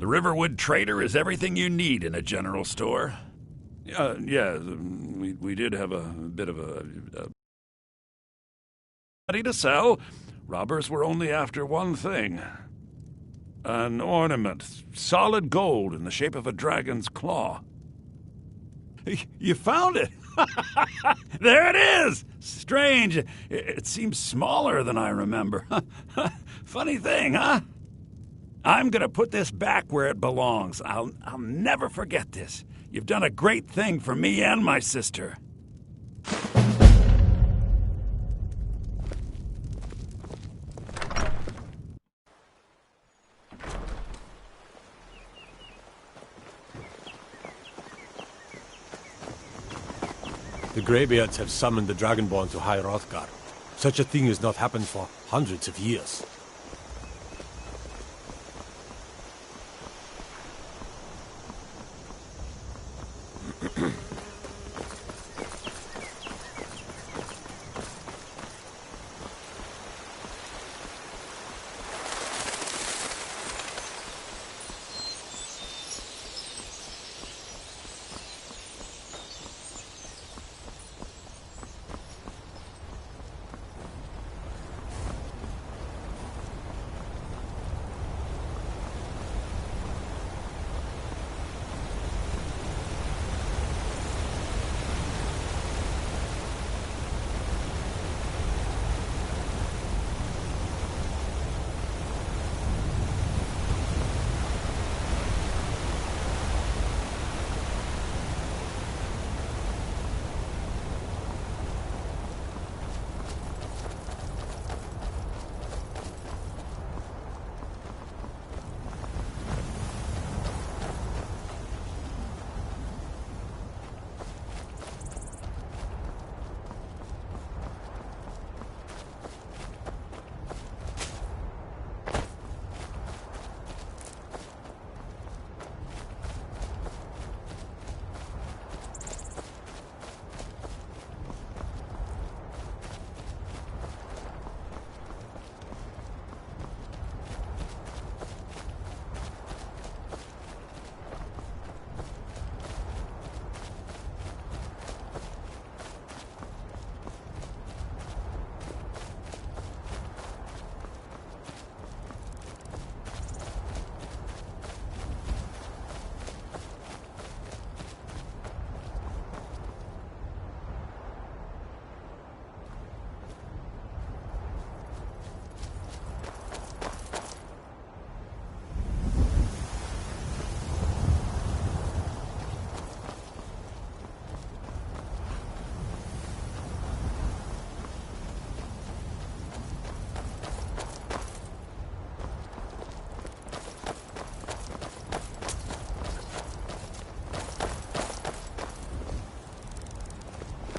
The Riverwood Trader is everything you need in a general store. Yeah, we did have a bit of a ready to sell. Robbers were only after one thing. An ornament, solid gold in the shape of a dragon's claw. You found it! There it is! Strange. It seems smaller than I remember. Funny thing, huh? I'm gonna put this back where it belongs. I'll never forget this. You've done a great thing for me and my sister. The Greybeards have summoned the Dragonborn to High Hrothgar. Such a thing has not happened for hundreds of years.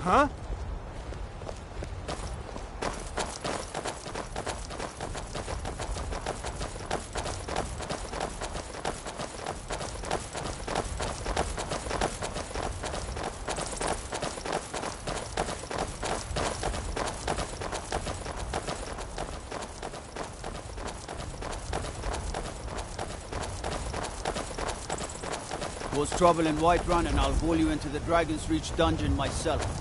Huh? Cause trouble in Whiterun and I'll haul you into the Dragon's Reach dungeon myself.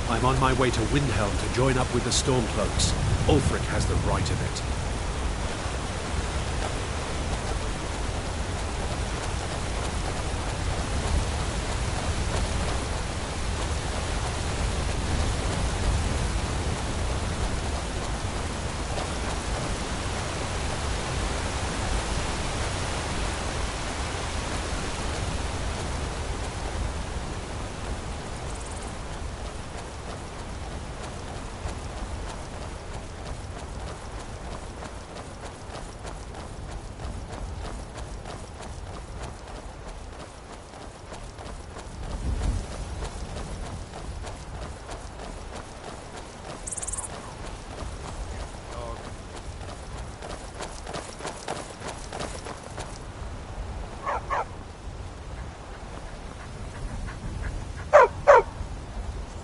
I'm on my way to Windhelm to join up with the Stormcloaks. Ulfric has the right of it.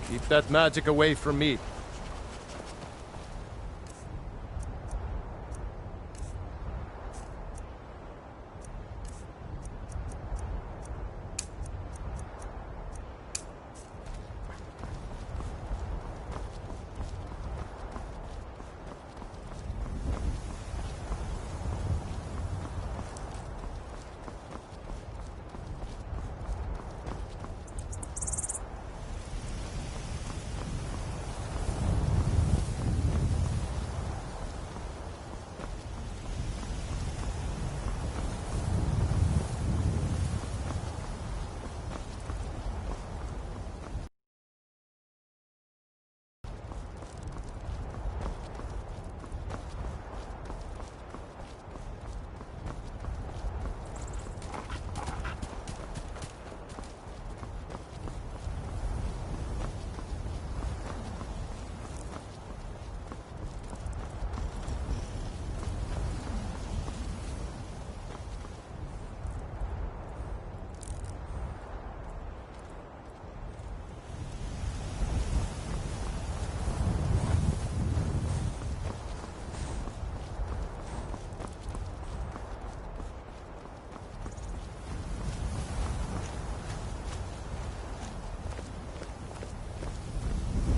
Keep that magic away from me.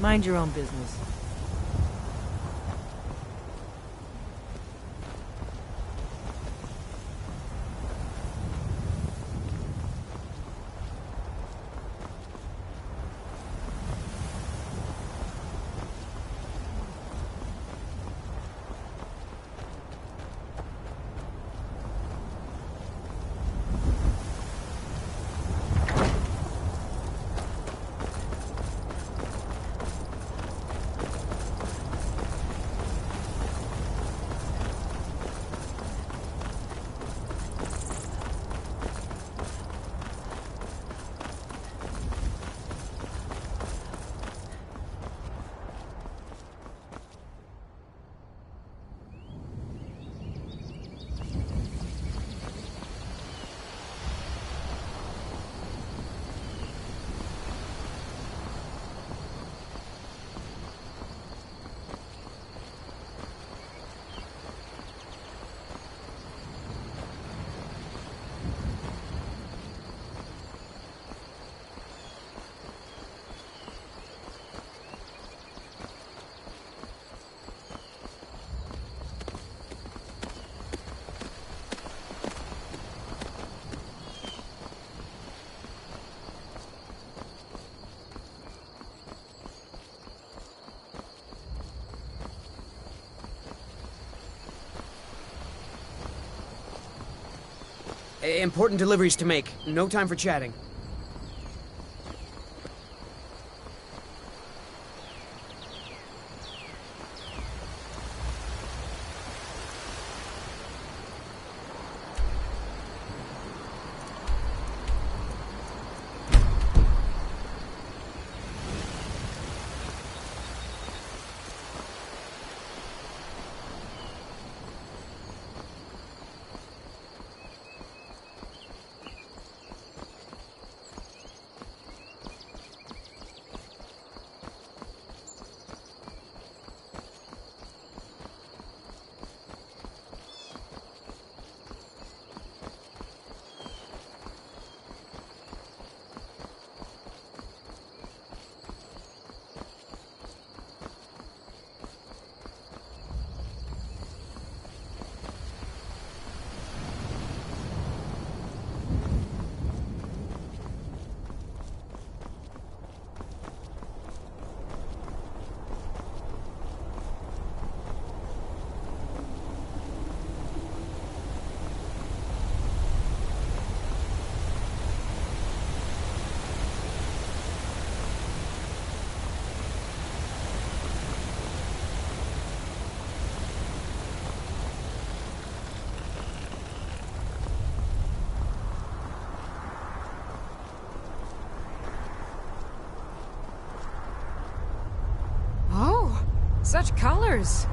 Mind your own business. Important deliveries to make. No time for chatting. Such colors.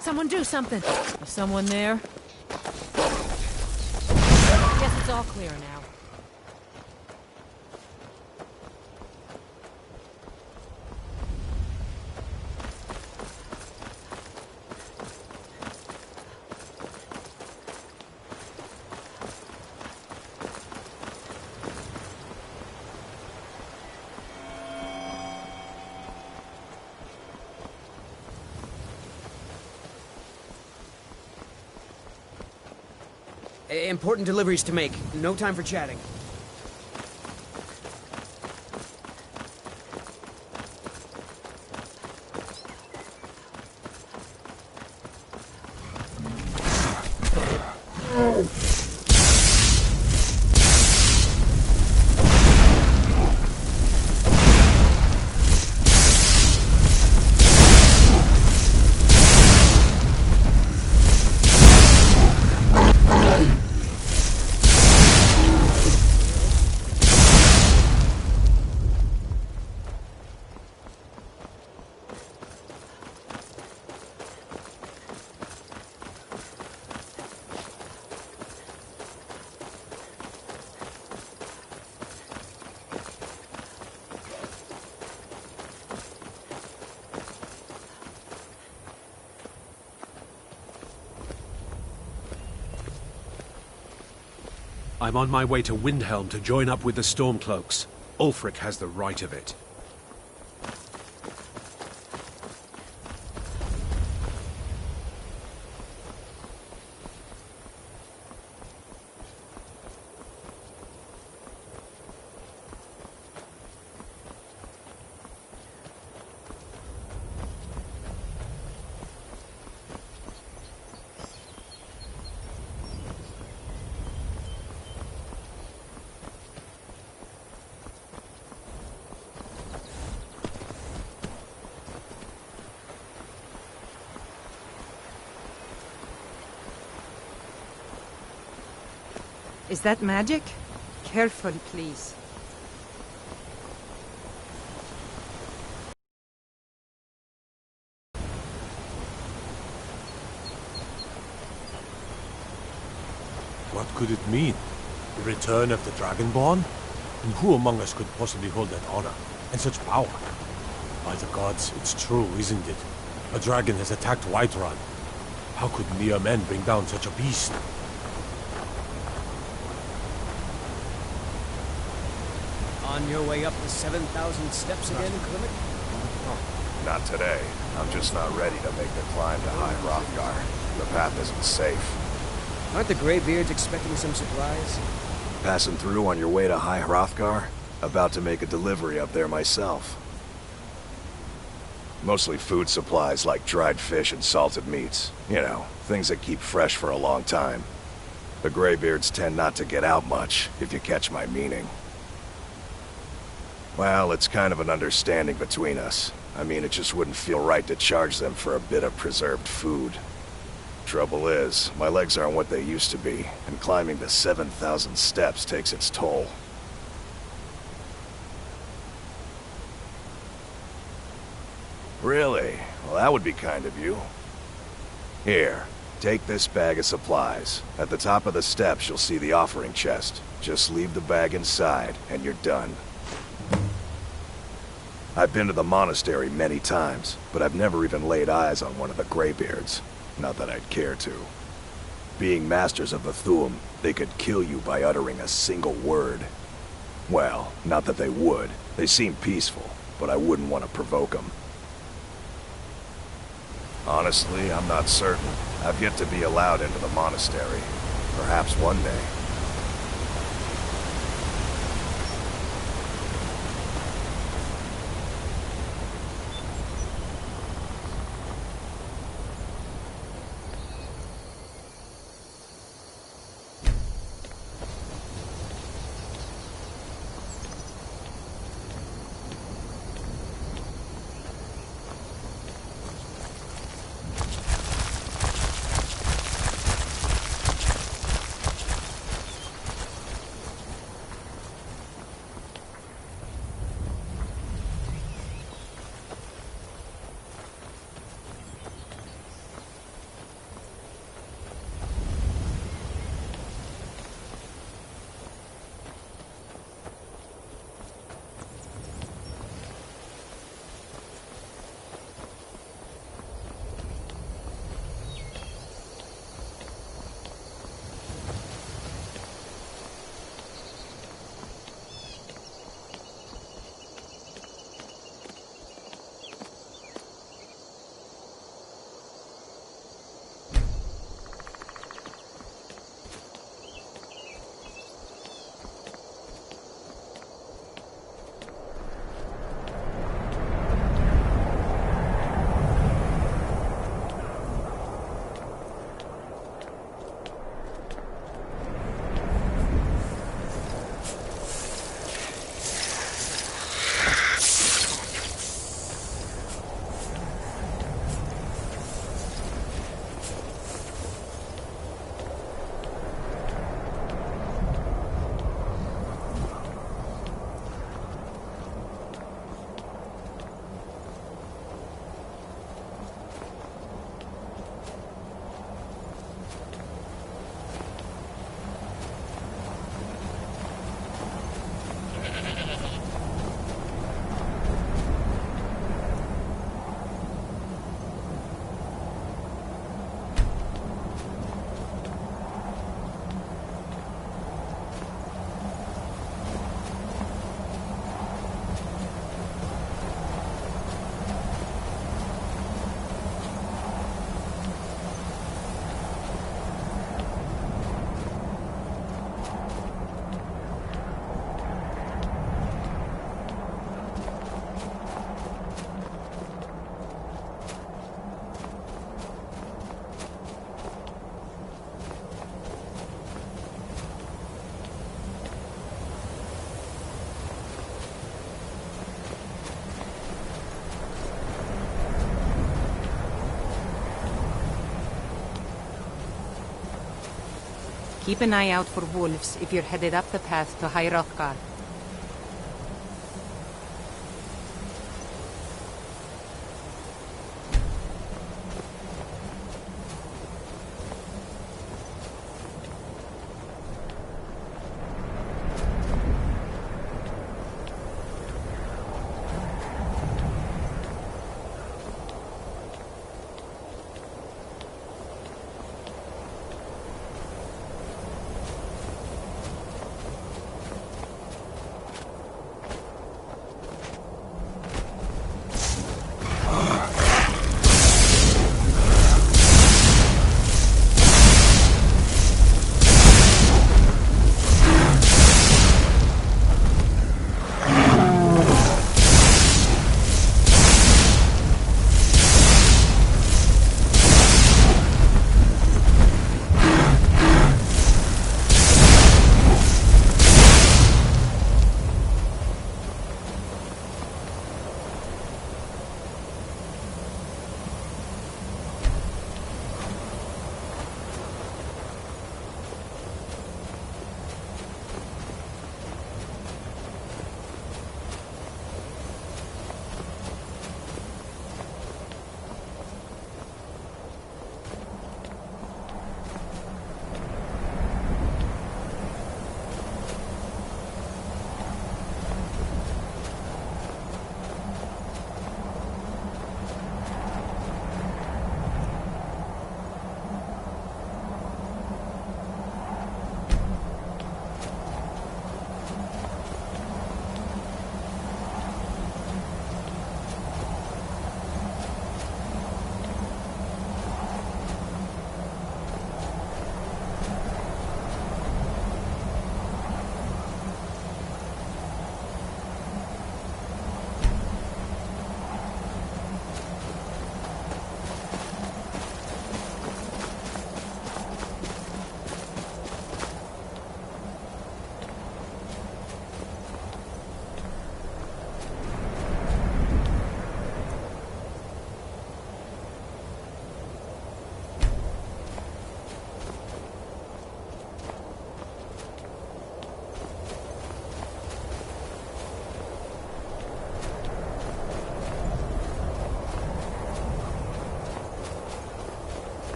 Someone do something. Is someone there? Guess it's all clear now. Important deliveries to make. No time for chatting. I'm on my way to Windhelm to join up with the Stormcloaks. Ulfric has the right of it. Is that magic? Careful, please. What could it mean? The return of the Dragonborn? And who among us could possibly hold that honor and such power? By the gods, it's true, isn't it? A dragon has attacked Whiterun. How could mere men bring down such a beast? On your way up the 7,000 steps again, Clement? Not today. I'm just not ready to make the climb to High Hrothgar. The path isn't safe. Aren't the Greybeards expecting some supplies? Passing through on your way to High Hrothgar? About to make a delivery up there myself. Mostly food supplies like dried fish and salted meats. You know, things that keep fresh for a long time. The Greybeards tend not to get out much, if you catch my meaning. Well, it's kind of an understanding between us. I mean, it just wouldn't feel right to charge them for a bit of preserved food. Trouble is, my legs aren't what they used to be, and climbing the 7,000 steps takes its toll. Really? Well, that would be kind of you. Here, take this bag of supplies. At the top of the steps, you'll see the offering chest. Just leave the bag inside, and you're done. I've been to the monastery many times, but I've never even laid eyes on one of the Greybeards. Not that I'd care to. Being masters of the Thu'um, they could kill you by uttering a single word. Well, not that they would. They seem peaceful, but I wouldn't want to provoke them. Honestly, I'm not certain. I've yet to be allowed into the monastery. Perhaps one day. Keep an eye out for wolves if you're headed up the path to High Hrothgar.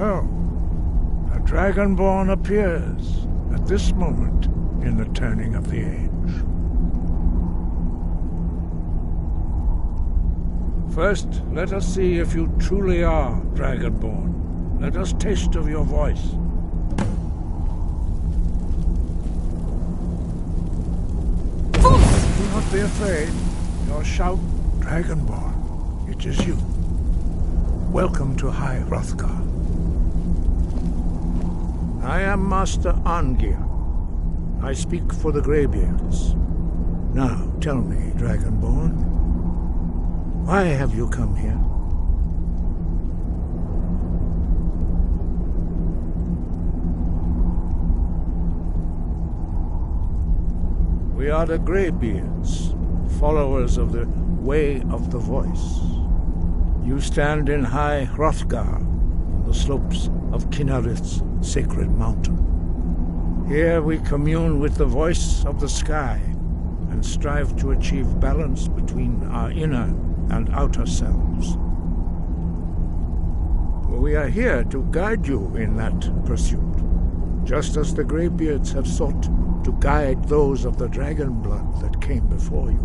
So, a Dragonborn appears at this moment in the turning of the age. First, let us see if you truly are Dragonborn. Let us taste of your voice. Do not be afraid. Your shout, Dragonborn. It is you. Welcome to High Hrothgar. I am Master Arngeir. I speak for the Greybeards. Now, tell me, Dragonborn, why have you come here? We are the Greybeards, followers of the Way of the Voice. You stand in High Hrothgar, the slopes of Kinarith's sacred mountain. Here we commune with the voice of the sky and strive to achieve balance between our inner and outer selves. We are here to guide you in that pursuit, just as the Greybeards have sought to guide those of the dragon blood that came before you.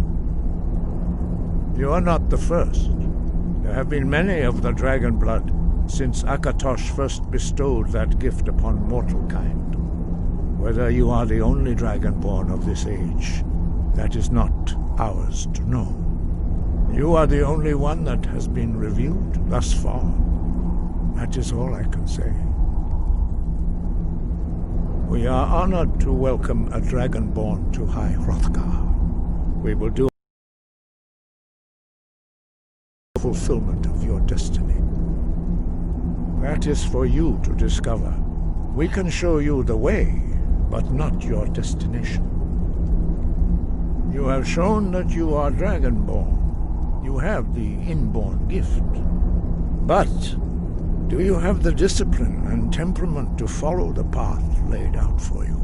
You are not the first. There have been many of the dragon blood since Akatosh first bestowed that gift upon mortal kind. Whether you are the only dragonborn of this age, that is not ours to know. You are the only one that has been revealed thus far. That is all I can say. We are honored to welcome a dragonborn to High Hrothgar. We will do fulfillment of your destiny. That is for you to discover. We can show you the way, but not your destination. You have shown that you are dragonborn. You have the inborn gift. But do you have the discipline and temperament to follow the path laid out for you?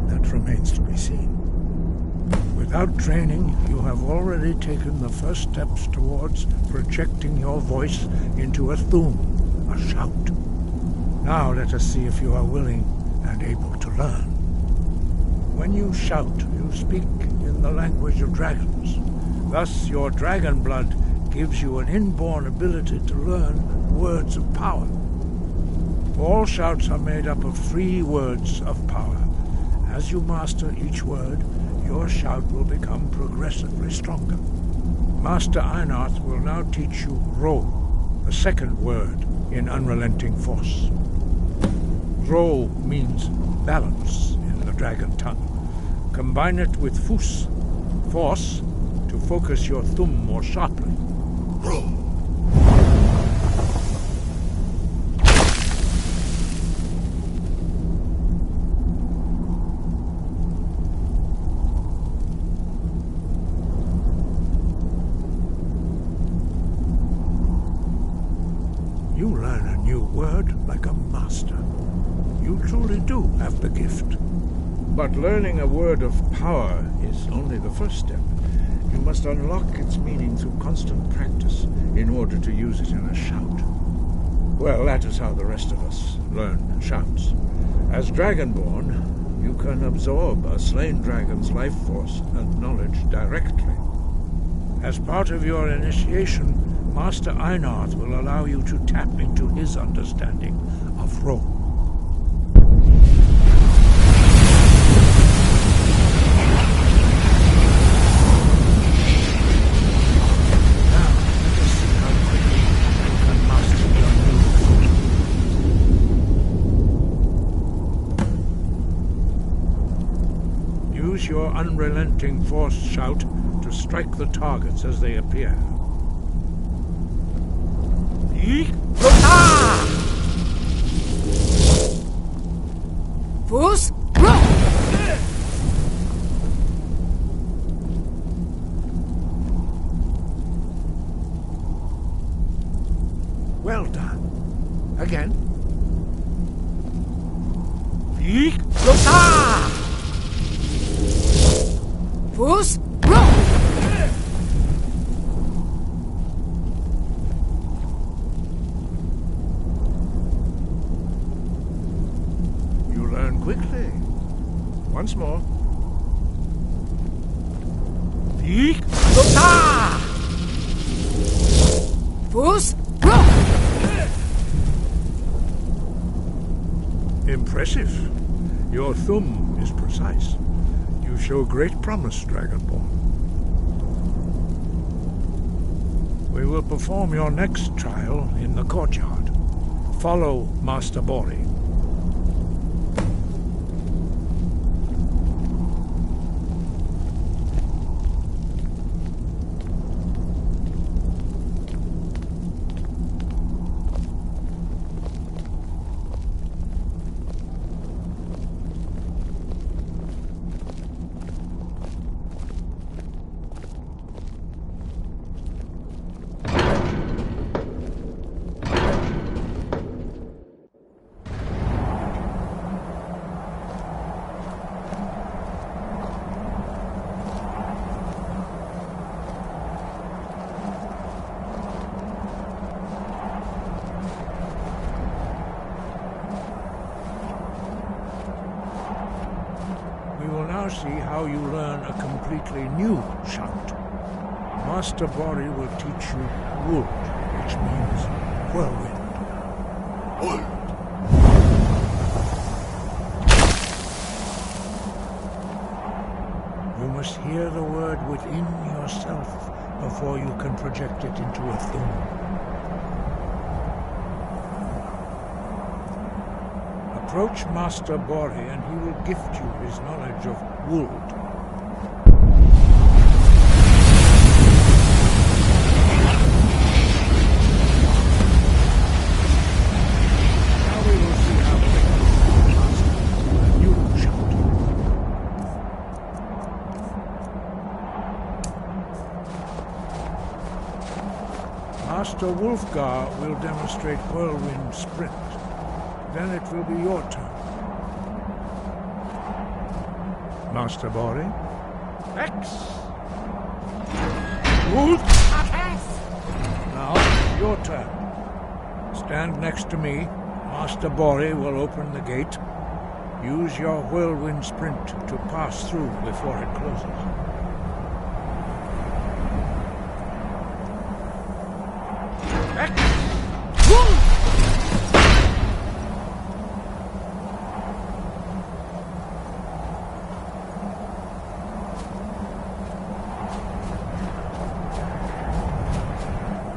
That remains to be seen. Without training, you have already taken the first steps towards projecting your voice into a Thu'um, a shout. Now let us see if you are willing and able to learn. When you shout, you speak in the language of dragons. Thus, your dragon blood gives you an inborn ability to learn words of power. All shouts are made up of 3 words of power. As you master each word, your shout will become progressively stronger. Master Einarth will now teach you Ro, the second word in Unrelenting Force. Ro means balance in the dragon tongue. Combine it with Fus, force, to focus your Thu'um more sharply. Ro. You learn a new word like a master. You truly do have the gift. But learning a word of power is only the first step. You must unlock its meaning through constant practice in order to use it in a shout. Well, that is how the rest of us learn shouts. As Dragonborn, you can absorb a slain dragon's life force and knowledge directly. As part of your initiation, Master Einarth will allow you to tap into his understanding of Ro. Now, let us see how quickly you can master your new Use your unrelenting force shout to strike the targets as they appear. Fus, Well done. Again. Fus, You learn quickly. Once more. Fus, Impressive. Your Thu'um is precise. You show great promise, Dragonborn. We will perform your next trial in the courtyard. Follow Master Bori. see how you learn a completely new shout. Master Bori will teach you Wood, which means whirlwind. Wood! You must hear the word within yourself before you can project it into a thing. Approach Master Bori and he will gift you his knowledge of Wood. Now we will see how quickly you master a new shout. Master Wolfgar will demonstrate Whirlwind Sprint. Then it will be your turn. Master Bori. X! Wood! Now, your turn. Stand next to me. Master Bori will open the gate. Use your Whirlwind Sprint to pass through before it closes.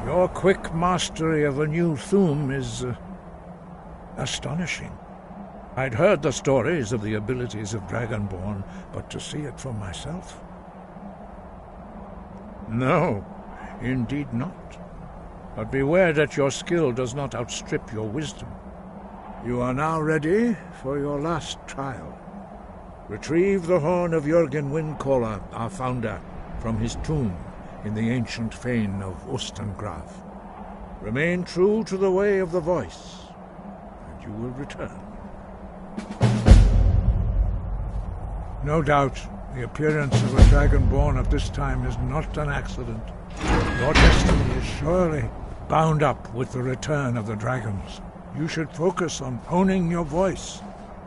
Your quick mastery of a new Thum is astonishing. I'd heard the stories of the abilities of Dragonborn, but to see it for myself? No, indeed not. But beware that your skill does not outstrip your wisdom. You are now ready for your last trial. Retrieve the horn of Jürgen Windcaller, our founder, from his tomb in the ancient fane of Ostengrav. Remain true to the way of the voice, and you will return. No doubt, the appearance of a Dragonborn at this time is not an accident. Your destiny is surely bound up with the return of the dragons. You should focus on honing your voice,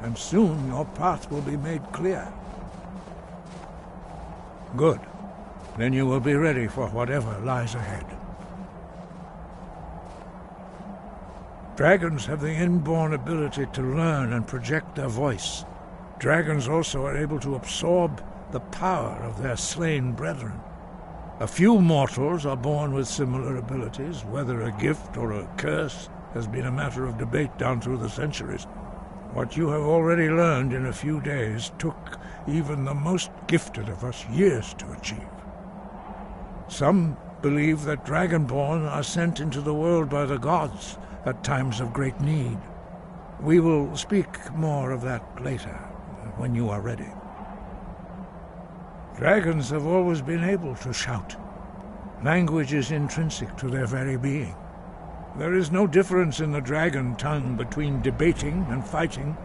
and soon your path will be made clear. Good. Then you will be ready for whatever lies ahead. Dragons have the inborn ability to learn and project their voice. Dragons also are able to absorb the power of their slain brethren. A few mortals are born with similar abilities. Whether a gift or a curse has been a matter of debate down through the centuries. What you have already learned in a few days took even the most gifted of us years to achieve. Some believe that Dragonborn are sent into the world by the gods at times of great need. We will speak more of that later, when you are ready. Dragons have always been able to shout. Language is intrinsic to their very being. There is no difference in the dragon tongue between debating and fighting.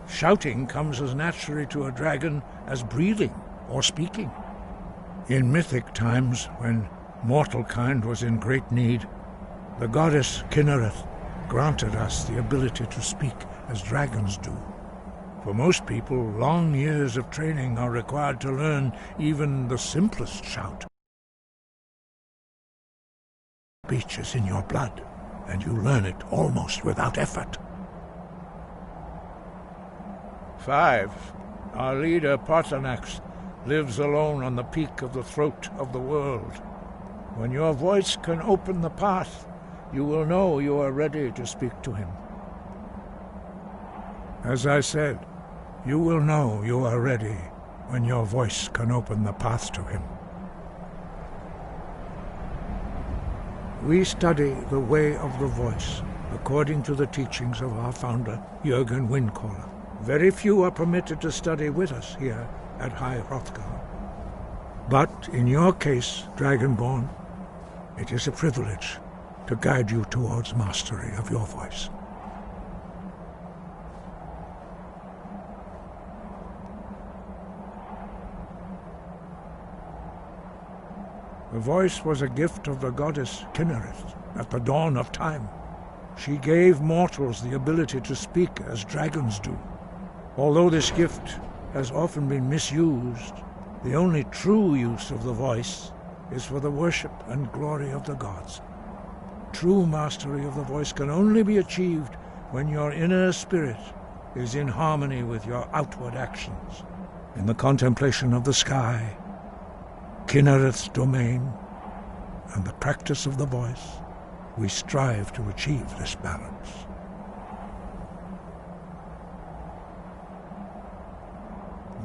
Shouting comes as naturally to a dragon as breathing or speaking. In mythic times, when mortal kind was in great need, the goddess Kinnereth granted us the ability to speak as dragons do. For most people, long years of training are required to learn even the simplest shout. Speech is in your blood, and you learn it almost without effort. 5. Our leader, Parthenax, lives alone on the peak of the throat of the world. When your voice can open the path, you will know you are ready to speak to him. As I said, you will know you are ready when your voice can open the path to him. We study the way of the voice, according to the teachings of our founder, Jürgen Windcaller. Very few are permitted to study with us here at High Hrothgar. But in your case, Dragonborn, it is a privilege to guide you towards mastery of your voice. The voice was a gift of the goddess Kinnereth at the dawn of time. She gave mortals the ability to speak as dragons do. Although this gift has often been misused. The only true use of the voice is for the worship and glory of the gods. True mastery of the voice can only be achieved when your inner spirit is in harmony with your outward actions. In the contemplation of the sky, Kinnereth's domain, and the practice of the voice, we strive to achieve this balance.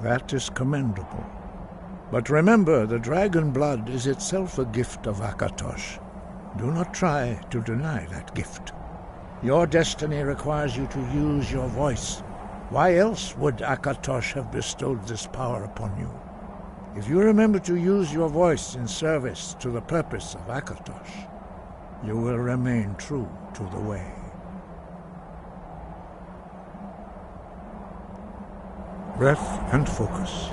That is commendable. But remember, the dragon blood is itself a gift of Akatosh. Do not try to deny that gift. Your destiny requires you to use your voice. Why else would Akatosh have bestowed this power upon you? If you remember to use your voice in service to the purpose of Akatosh, you will remain true to the way. Breath and focus.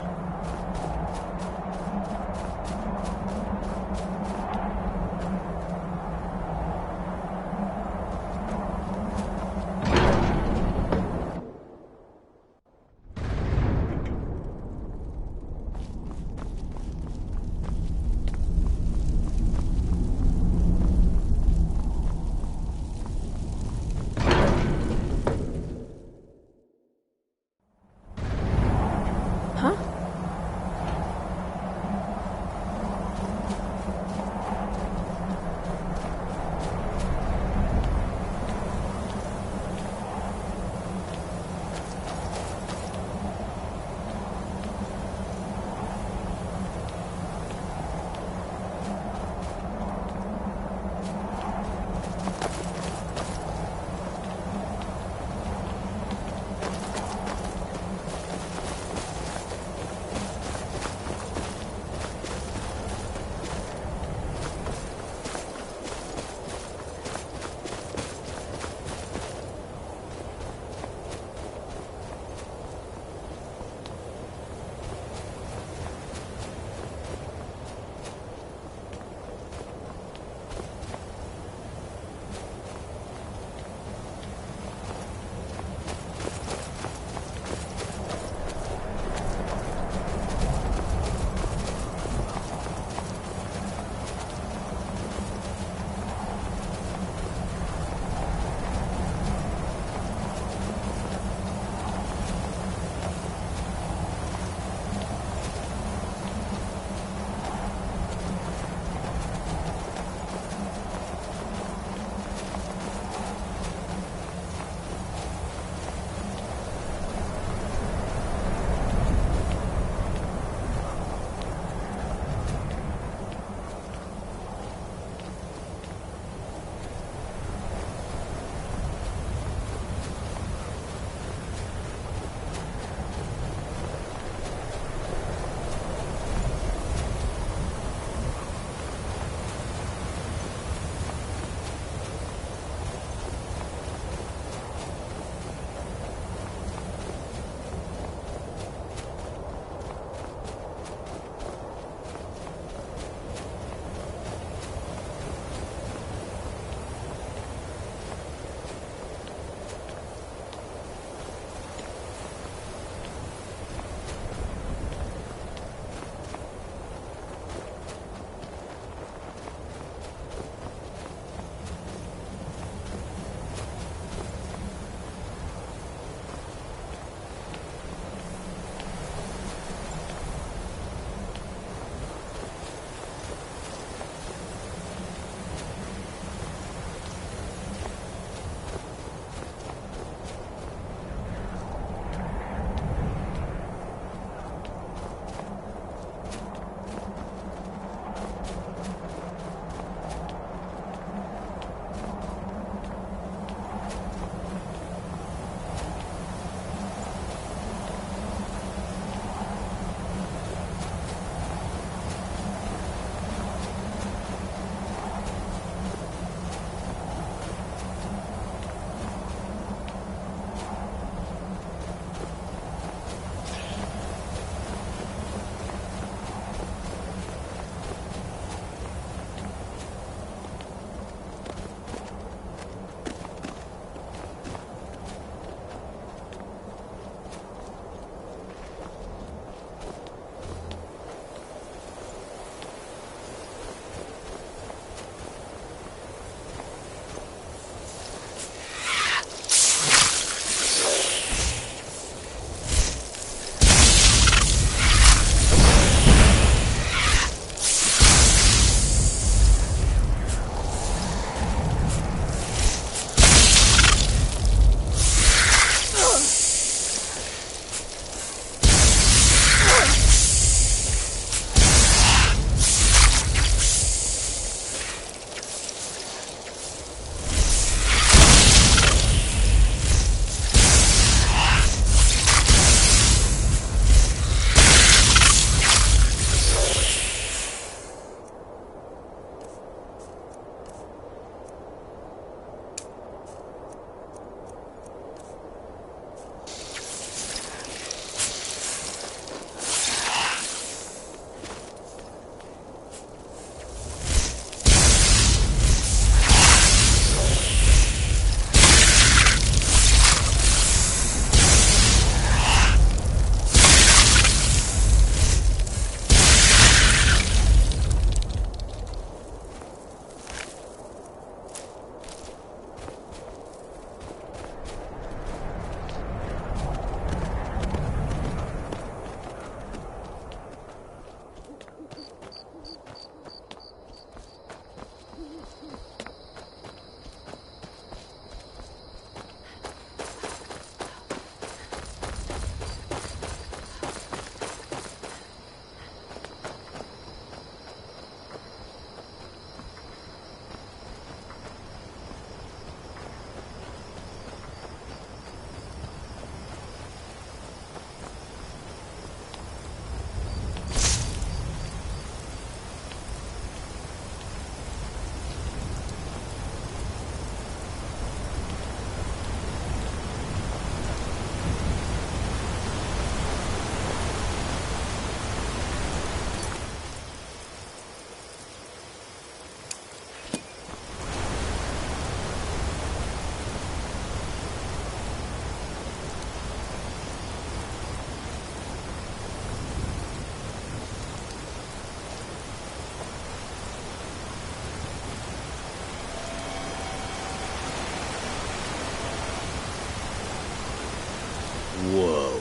Whoa.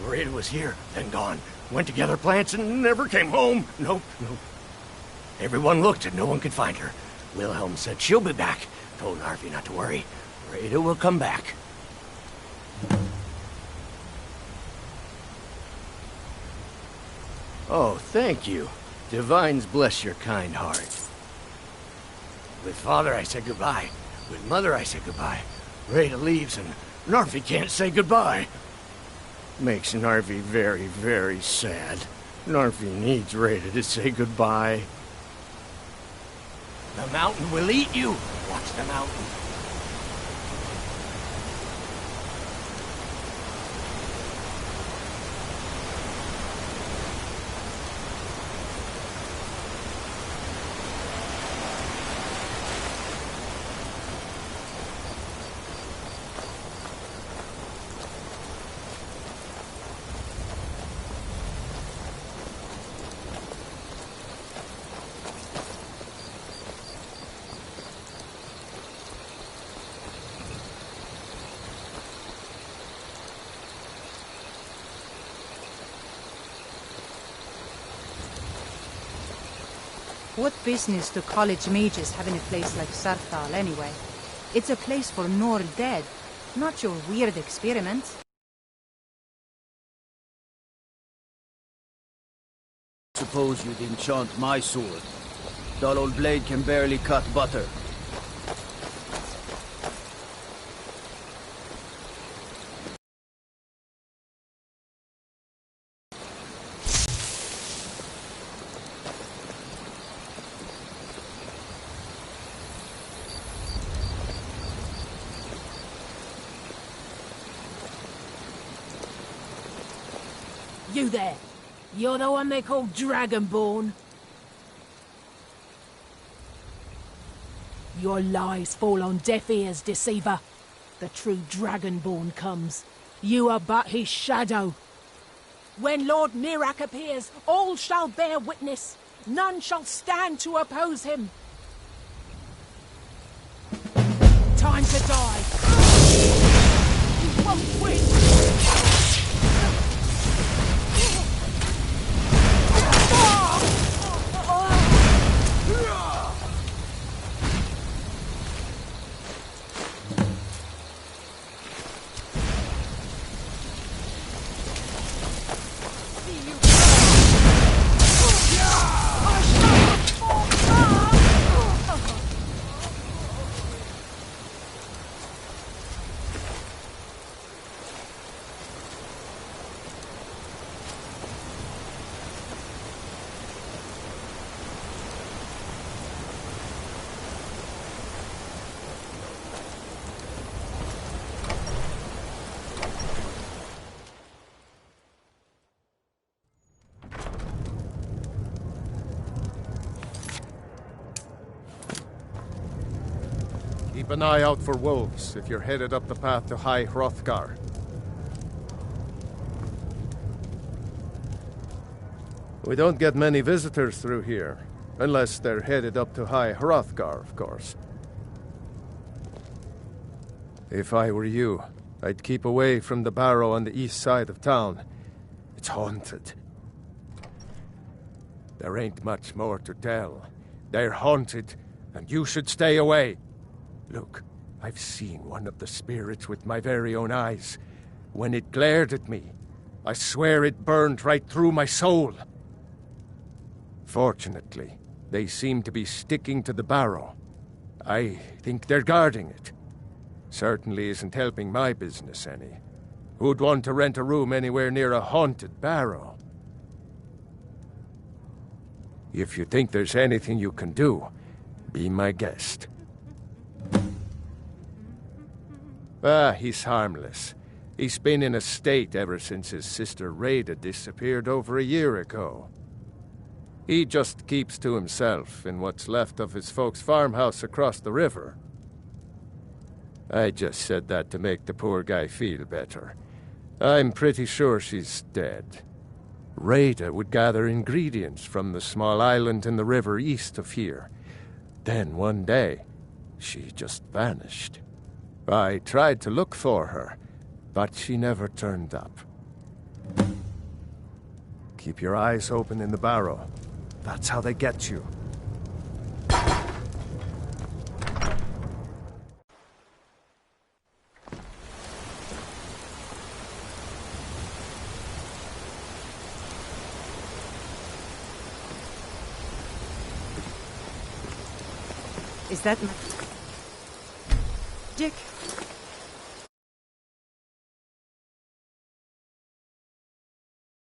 Rita was here, then gone. Went to gather plants and never came home. Nope. Everyone looked and no one could find her. Wilhelm said she'll be back. Told Narvi not to worry. Rita will come back. Oh, thank you. Divines bless your kind heart. With Father I said goodbye. With Mother I said goodbye. Rita leaves and Narvi can't say goodbye. Makes Narvi very, very sad. Narvi needs Rita to say goodbye. The mountain will eat you. Watch the mountain. What business do college mages have in a place like Sarthal anyway? It's a place for Nord dead, not your weird experiments. Suppose you'd enchant my sword. Dull old blade can barely cut butter. You there. You're the one they call Dragonborn. Your lies fall on deaf ears, deceiver. The true Dragonborn comes. You are but his shadow. When Lord Mirak appears, all shall bear witness. None shall stand to oppose him. Time to die. You won't win. Keep an eye out for wolves if you're headed up the path to High Hrothgar. We don't get many visitors through here, unless they're headed up to High Hrothgar, of course. If I were you, I'd keep away from the barrow on the east side of town. It's haunted. There ain't much more to tell. They're haunted, and you should stay away. Look, I've seen one of the spirits with my very own eyes. When it glared at me, I swear it burned right through my soul. Fortunately, they seem to be sticking to the barrow. I think they're guarding it. Certainly isn't helping my business any. Who'd want to rent a room anywhere near a haunted barrow? If you think there's anything you can do, be my guest. He's harmless. He's been in a state ever since his sister Rada disappeared over a year ago. He just keeps to himself in what's left of his folks' farmhouse across the river. I just said that to make the poor guy feel better. I'm pretty sure she's dead. Rada would gather ingredients from the small island in the river east of here. Then one day, she just vanished. I tried to look for her, but she never turned up. Keep your eyes open in the barrow. That's how they get you. Is that Dick?